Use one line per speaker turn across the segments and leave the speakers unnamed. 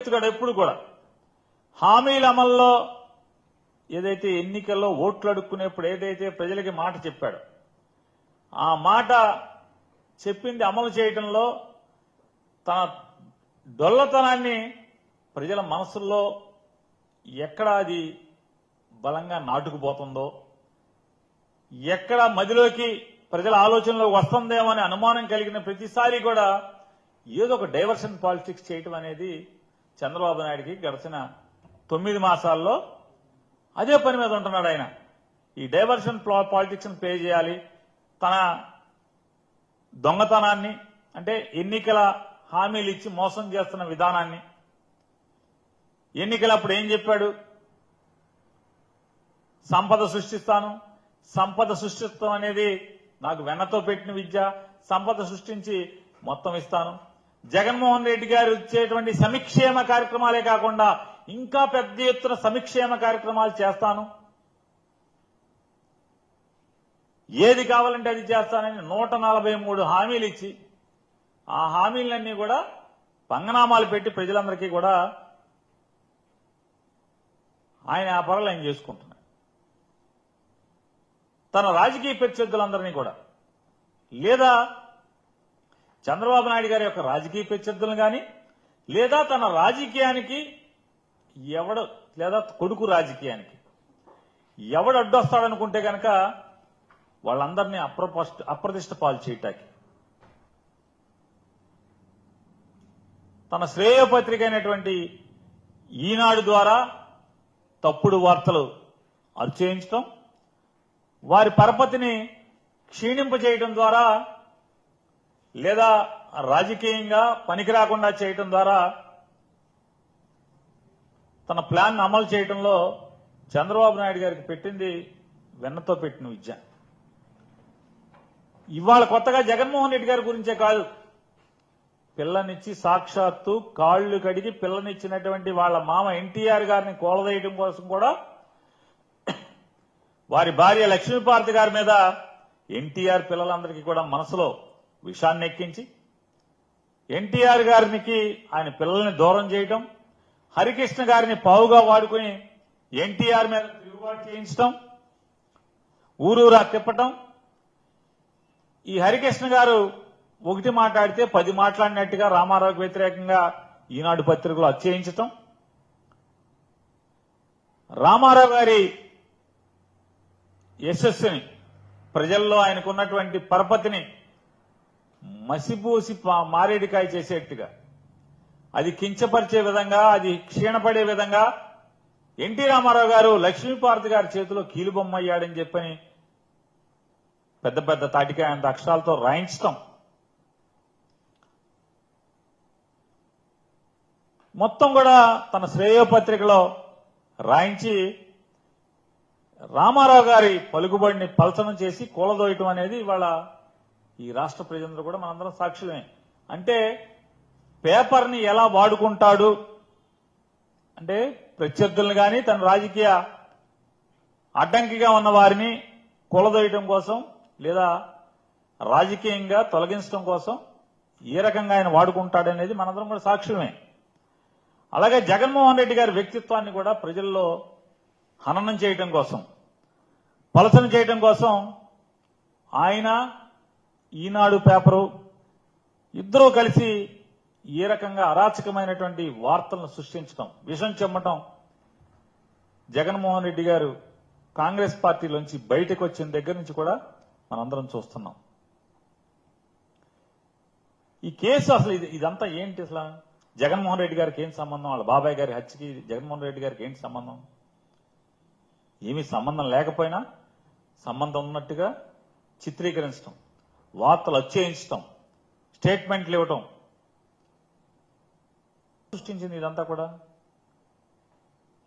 ఎత్తుగడ ఎప్పుడు కూడా హామీల అమల్లో ఏదైతే ఎన్నికల్లో ఓట్లు అడుక్కునేప్పుడు ఏదైతే ప్రజలకి మాట చెప్పాడో ఆ మాట చెప్పింది అమలు చేయడంలో తన డొల్లతనాన్ని ప్రజల మనసుల్లో ఎక్కడ అది బలంగా నాటుకుపోతుందో, ఎక్కడ మదిలోకి ప్రజల ఆలోచనలో వస్తుందేమో అనే అనుమానం కలిగిన ప్రతిసారి కూడా ఏదో ఒక డైవర్షన్ పాలిటిక్స్ చేయటం అనేది చంద్రబాబు నాయుడికి గడిచిన 9 మాసాల్లో అదే పని మీద ఉంటున్నాడు ఆయన. ఈ డైవర్షన్ పాలిటిక్స్ ప్లే చేయాలి. తన దొంగతనాన్ని అంటే ఎన్నికల హామీలు ఇచ్చి మోసం చేస్తున్న విధానాన్ని, ఎన్నికలప్పుడు ఏం చెప్పాడు, సంపద సృష్టిస్తాను, సంపద సృష్టిస్తాం అనేది నాకు వెన్నతో పెట్టిన విద్య, సంపద సృష్టించి మొత్తం ఇస్తాను. జగన్మోహన్ రెడ్డి గారు ఇచ్చేటువంటి సంక్షేమ కార్యక్రమాలే కాకుండా ఇంకా పెద్ద ఎత్తున సంక్షేమ కార్యక్రమాలు చేస్తాను, ఏది కావాలంటే అది చేస్తానని 143 హామీలు ఇచ్చి ఆ హామీలన్నీ కూడా పంగనామాలు పెట్టి ప్రజలందరికీ కూడా ఆయన వ్యాపారాలు ఆయన చేసుకుంటున్నాడు. తన రాజకీయ ప్రత్యర్థులందరినీ కూడా లేదా చంద్రబాబు నాయుడు గారి యొక్క రాజకీయ ప్రత్యర్థులను కానీ లేదా తన రాజకీయానికి ఎవడు లేదా కొడుకు రాజకీయానికి ఎవడు అడ్డొస్తాడనుకుంటే కనుక వాళ్ళందరినీ అప్రతిష్ట పాలు చేయటానికి తన శ్రేయోపత్రిక అయినటువంటి ఈనాడు ద్వారా తప్పుడు వార్తలు అరిచేయించడం, వారి పరపతిని క్షీణింపజేయడం ద్వారా లేదా రాజకీయంగా పనికిరాకుండా చేయడం ద్వారా తన ప్లాన్ అమలు చేయడంలో చంద్రబాబు నాయుడు గారికి పెట్టింది వెన్నతో పెట్టిన విద్య. ఇవాళ కొత్తగా జగన్మోహన్ రెడ్డి గారి గురించే కాదు, పిల్లనిచ్చి సాక్షాత్తు కాళ్లు కడిగి పిల్లనిచ్చినటువంటి వాళ్ళ మామ ఎన్టీఆర్ గారిని కూలదేయడం కోసం కూడా వారి భార్య లక్ష్మీపార్వతి గారి మీద ఎన్టీఆర్ పిల్లలందరికీ కూడా మనసులో విషాన్ని ఎక్కించి ఎన్టీఆర్ గారికి ఆయన పిల్లల్ని దూరం చేయటం, హరికృష్ణ గారిని పావుగా వాడుకుని ఎన్టీఆర్ మీద తిరుగుబాటు చేయించడం, ఊరూరా తిప్పటం. ఈ హరికృష్ణ గారు ఒకటి మాట్లాడితే 10 మాట్లాడినట్టుగా రామారావుకి వ్యతిరేకంగా ఈనాడు పత్రికలో అచ్చేయించటం, రామారావు గారి యశస్సుని ప్రజల్లో ఆయనకున్నటువంటి పరపతిని మసిపూసి మారేడికాయ చేసేట్టుగా, అది కించపరిచే విధంగా, అది క్షీణపడే విధంగా ఎన్టీ రామారావు గారు లక్ష్మీపార్వతి గారి చేతిలో కీలుబొమ్మ అయ్యాడని చెప్పని పెద్ద పెద్ద తాటికాయ అంత అక్షరాలతో రాయించటం, మొత్తం కూడా తన శ్రేయోపత్రికలో రాయించి రామారావు గారి పలుకుబడిని పలచనం చేసి కూలదోయటం అనేది ఇవాళ ఈ రాష్ట్ర ప్రజలందరూ కూడా మనందరం సాక్షులమే. అంటే పేపర్ని ఎలా వాడుకుంటాడు అంటే ప్రత్యర్థులను కానీ తన రాజకీయ అడ్డంకిగా ఉన్న వారిని కూలదోయటం కోసం లేదా రాజకీయంగా తొలగించడం కోసం ఏ రకంగా ఆయన వాడుకుంటాడనేది మనందరం కూడా సాక్షులమే. అలాగే జగన్మోహన్ రెడ్డి గారి వ్యక్తిత్వాన్ని కూడా ప్రజల్లో హననం చేయడం కోసం, పలచన చేయడం కోసం ఆయన ఈనాడు పేపరు ఇద్దరూ కలిసి ఏ రకంగా అరాచకమైనటువంటి వార్తలను సృష్టించడం, విషం చెమ్మటం జగన్మోహన్ రెడ్డి గారు కాంగ్రెస్ పార్టీలోంచి బయటకు వచ్చిన దగ్గర నుంచి కూడా మనందరం చూస్తున్నాం. ఈ కేసు అసలు ఇదంతా ఏంటి, అసలు జగన్మోహన్ రెడ్డి గారికి ఏంటి సంబంధం, వాళ్ళ బాబాయ్ గారి హత్యకి జగన్మోహన్ రెడ్డి గారికి ఏంటి సంబంధం? ఏమీ సంబంధం లేకపోయినా సంబంధం ఉన్నట్టుగా చిత్రీకరించడం, వార్తలు అచ్చేయించడం, స్టేట్మెంట్లు ఇవ్వటం సృష్టించింది ఇదంతా కూడా.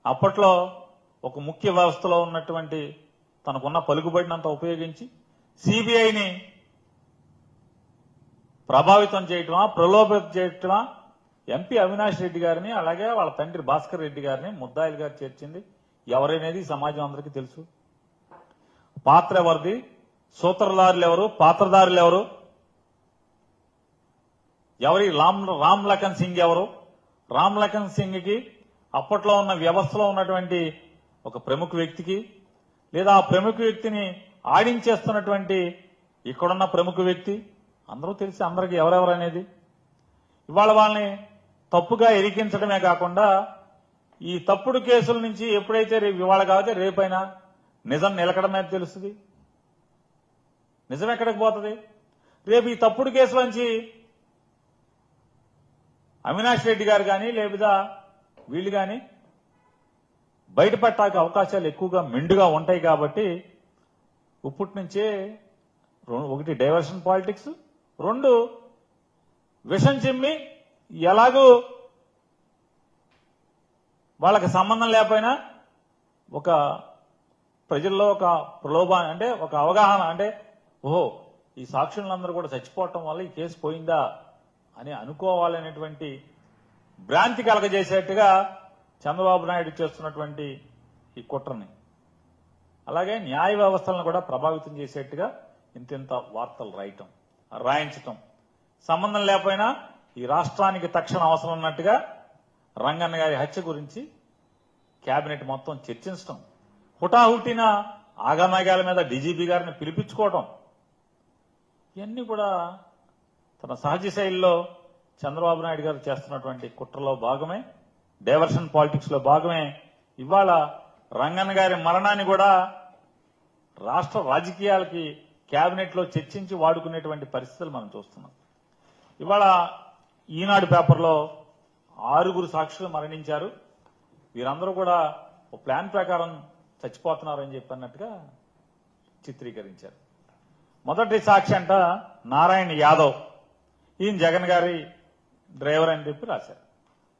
అప్పట్లో ఒక ముఖ్య వ్యవస్థలో ఉన్నటువంటి తనకున్న పలుకుబడినంత ఉపయోగించి సిబిఐని ప్రభావితం చేయటమా, ప్రలోభితం చేయటమా, ఎంపీ అవినాష్ రెడ్డి గారిని అలాగే వాళ్ళ తండ్రి భాస్కర్ రెడ్డి గారిని ముద్దాయిలుగా చేర్చింది ఎవరనేది సమాజం అందరికీ తెలుసు. పాత్ర ఎవరిది, సూత్రధారులు ఎవరు, పాత్రధారులు ఎవరు, ఎవరి రామ్ లఖన్ సింగ్ ఎవరు, రామ్లఖన్ సింగ్కి అప్పట్లో ఉన్న వ్యవస్థలో ఉన్నటువంటి ఒక ప్రముఖ వ్యక్తికి లేదా ఆ ప్రముఖ వ్యక్తిని ఆడించేస్తున్నటువంటి ఇక్కడున్న ప్రముఖ వ్యక్తి అందరూ తెలిసి అందరికీ ఎవరెవరు అనేది ఇవాళ వాళ్ళని తప్పుగా ఇరికించడమే కాకుండా ఈ తప్పుడు కేసుల నుంచి ఎప్పుడైతే ఇవాళ కాకపోతే రేపైనా నిజం నిలకడమే తెలుస్తుంది. నిజం ఎక్కడికి పోతుంది? రేపు ఈ తప్పుడు కేసుల నుంచి అవినాష్ రెడ్డి గారు కానీ లేదా వీళ్ళు కానీ బయటపడటానికి అవకాశాలు ఎక్కువగా మెండుగా ఉంటాయి. కాబట్టి ఇప్పటి నుంచే ఒకటి డైవర్షన్ పాలిటిక్స్, రెండు విషం చిమ్మి ఎలాగూ వాళ్ళకి సంబంధం లేకపోయినా ఒక ప్రజల్లో ఒక ప్రలోభాన్ని అంటే ఒక అవగాహన అంటే ఓహో ఈ సాక్షులందరూ కూడా చచ్చిపోవటం వల్ల ఈ కేసు పోయిందా అని అనుకోవాలనేటువంటి భ్రాంతి కలగజేసేట్టుగా చంద్రబాబు నాయుడు చేస్తున్నటువంటి ఈ కుట్రని అలాగే న్యాయ వ్యవస్థలను కూడా ప్రభావితం చేసేట్టుగా ఇంతింత వార్తలు రాయించటం సంబంధం లేకపోయినా ఈ రాష్ట్రానికి తక్షణ అవసరం ఉన్నట్టుగా రంగన్న గారి హత్య గురించి కేబినెట్ మొత్తం చర్చించడం, హుటాహుటిన ఆగమేఘాల మీద డీజీపీ గారిని పిలిపించుకోవడం, ఇవన్నీ కూడా తన సహజ శైలిలో చంద్రబాబు నాయుడు గారు చేస్తున్నటువంటి కుట్రలో భాగమే, డైవర్షన్ పాలిటిక్స్ లో భాగమే. ఇవాళ రంగన్న గారి మరణాన్ని కూడా రాష్ట్ర రాజకీయాలకి కేబినెట్ లో చర్చించి వాడుకునేటువంటి పరిస్థితులు మనం చూస్తున్నాం. ఇవాళ ఈనాడు పేపర్లో 6 సాక్షులు మరణించారు, వీరందరూ కూడా ఒక ప్లాన్ ప్రకారం చచ్చిపోతున్నారని చెప్పన్నట్టుగా చిత్రీకరించారు. మొదటి సాక్షి అంట నారాయణ యాదవ్, ఈయన జగన్ గారి డ్రైవర్ అని చెప్పి రాశారు.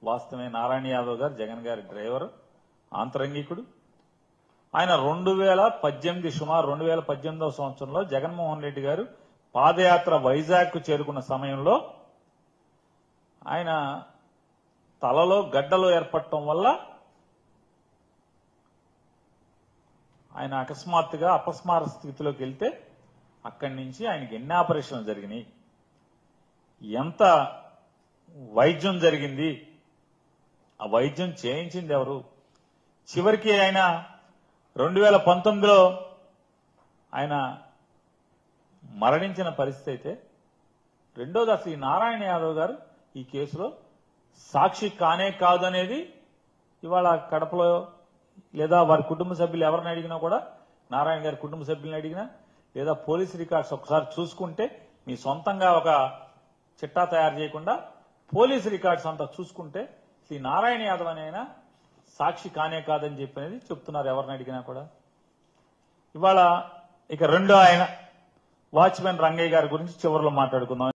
వాస్తవమే, నారాయణ యాదవ్ గారు జగన్ గారి డ్రైవర్, ఆంతరంగికుడు. ఆయన 2018 సుమారు 2018వ సంవత్సరంలో జగన్మోహన్ రెడ్డి గారు పాదయాత్ర వైజాగ్ కు చేరుకున్న సమయంలో ఆయన తలలో గడ్డలు ఏర్పడటం వల్ల ఆయన అకస్మాత్తుగా అపస్మార స్థితిలోకి వెళ్తే అక్కడి నుంచి ఆయనకి ఎన్ని ఆపరేషన్లు జరిగినాయి, ఎంత వైద్యం జరిగింది, ఆ వైద్యం చేయించింది ఎవరు, చివరికి ఆయన 2019లో ఆయన మరణించిన పరిస్థితి అయితే, రెండోది అసలు ఈ నారాయణ యాదవ్ గారు ఈ కేసులో సాక్షి కానే కాదు అనేది ఇవాళ కడపలో లేదా వారి కుటుంబ సభ్యులు ఎవరిని అడిగినా కూడా, నారాయణ గారి కుటుంబ సభ్యులను అడిగినా లేదా పోలీస్ రికార్డ్స్ ఒకసారి చూసుకుంటే, మీ సొంతంగా ఒక చిట్టా తయారు చేయకుండా పోలీస్ రికార్డ్స్ అంతా చూసుకుంటే ఈ నారాయణ యాదవ్ అనే ఆయన సాక్షి కానే కాదని చెప్పనేది చెప్తున్నారు ఎవరిని అడిగినా కూడా. ఇవాళ ఇక రెండో ఆయన వాచ్మెన్ రంగయ్య గారి గురించి చివరిలో మాట్లాడుకుందాం.